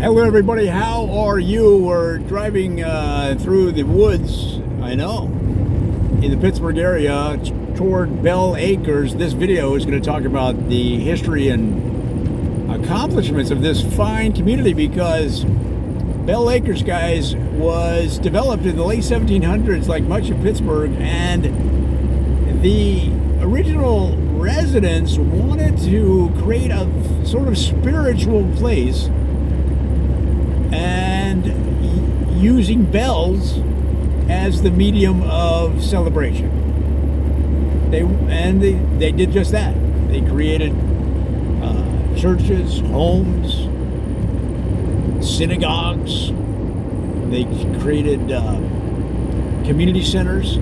Hello everybody, how are you? We're driving through the woods, I know, in the Pittsburgh area toward Bell Acres. This video is going to talk about the history and accomplishments of this fine community because Bell Acres, guys, was developed in the late 1700s like much of Pittsburgh, and the original residents wanted to create a sort of spiritual place and using bells as the medium of celebration. They did just that. They created churches, homes, synagogues. They created community centers,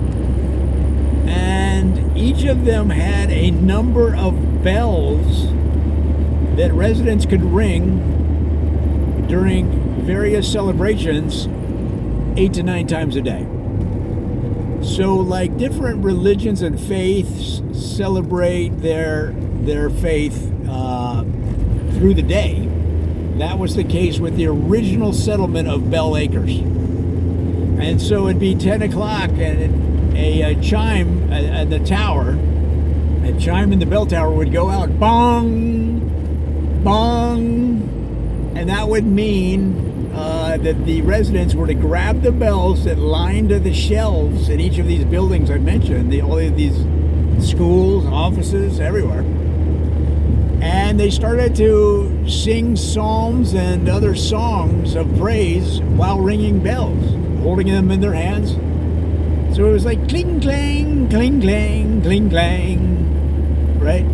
and each of them had a number of bells that residents could ring during various celebrations 8 to 9 times a day. So like different religions and faiths celebrate their faith through the day, that was the case with the original settlement of Bell Acres. And so it'd be 10 o'clock and a chime at the tower, a chime in the bell tower would go out, bong, bong, and that would mean that the residents were to grab the bells that lined the shelves in each of these buildings I mentioned, all of these schools, offices, everywhere. And they started to sing psalms and other songs of praise while ringing bells, holding them in their hands. So it was like cling, clang, cling, clang, cling, clang, right?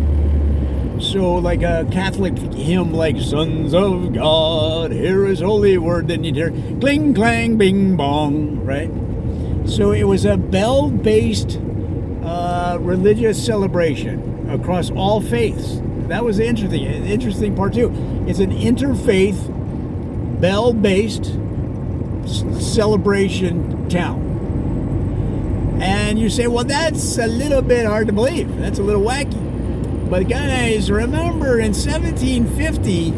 So like a Catholic hymn like Sons of God, hear his holy word, then you'd hear cling, clang, bing, bong, right? So it was a bell-based religious celebration across all faiths. That was the interesting part too. It's an interfaith, bell-based celebration town. And you say, well, that's a little bit hard to believe. That's a little wacky. But guys, remember in 1750,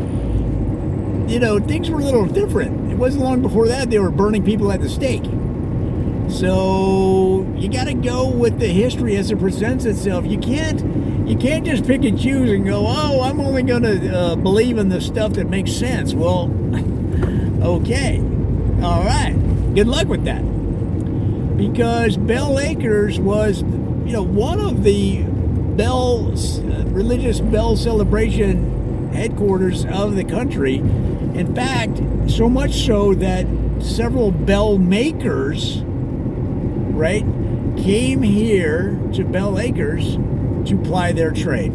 things were a little different. It wasn't long before that they were burning people at the stake. So you got to go with the history as it presents itself. You can't just pick and choose and go, oh, I'm only going to believe in the stuff that makes sense. Well, okay, all right. Good luck with that. Because Bell Acres was, one of the religious bell celebration headquarters of the country. In fact, so much so that several bell makers, right, came here to Bell Acres to ply their trade.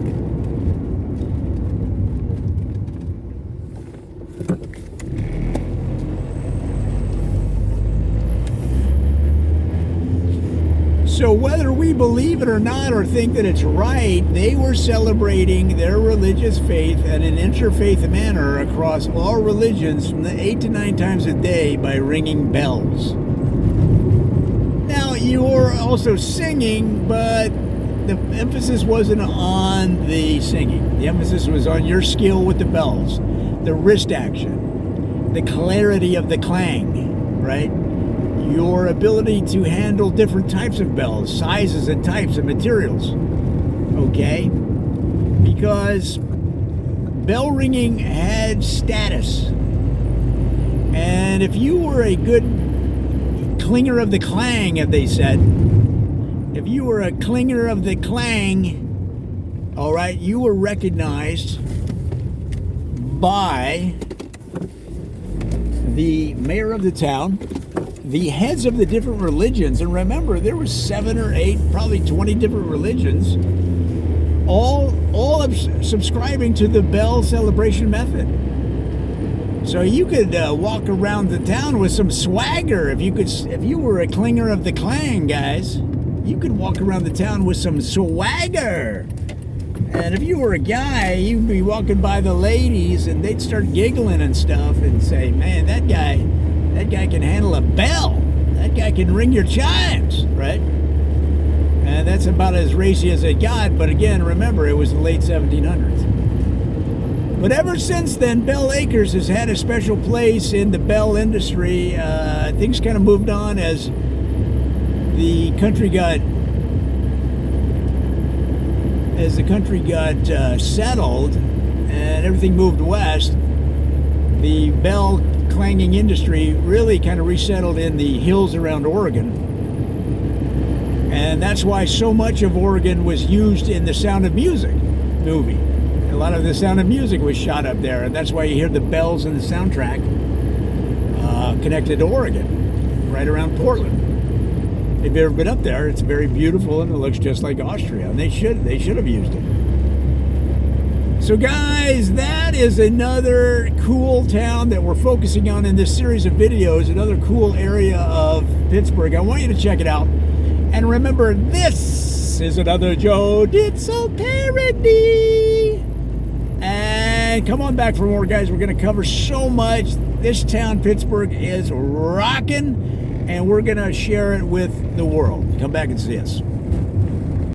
So whether we believe it or not or think that it's right, they were celebrating their religious faith in an interfaith manner across all religions from the 8 to 9 times a day by ringing bells. Now, you were also singing, but the emphasis wasn't on the singing. The emphasis was on your skill with the bells, the wrist action, the clarity of the clang, right? Your ability to handle different types of bells, sizes and types and materials, okay? Because bell ringing had status. And if you were a good clinger of the clang, as they said, if you were a clinger of the clang, all right, you were recognized by the mayor of the town, the heads of the different religions, and remember, there were 7 or 8, probably 20 different religions, all subscribing to the bell celebration method. So you could walk around the town with some swagger. If you were a clinger of the clang, guys, you could walk around the town with some swagger. And if you were a guy, you'd be walking by the ladies, and they'd start giggling and stuff, and say, "Man, that guy can handle a bell. That guy can ring your chimes," right? And that's about as racy as it got. But again, remember, it was the late 1700s. But ever since then, Bell Acres has had a special place in the bell industry. Things kind of moved on as the country got settled and everything moved west. The bell clanging industry really kind of resettled in the hills around Oregon. And that's why so much of Oregon was used in the Sound of Music movie. A lot of the Sound of Music was shot up there, and that's why you hear the bells in the soundtrack connected to Oregon, right around Portland. If you've ever been up there, it's very beautiful and it looks just like Austria, and they should have used it. So guys, that is another cool town that we're focusing on in this series of videos, another cool area of Pittsburgh. I want you to check it out. And remember, this is another Joe Did So parody. And come on back for more, guys. We're going to cover so much. This town, Pittsburgh, is rocking, and we're going to share it with the world. Come back and see us.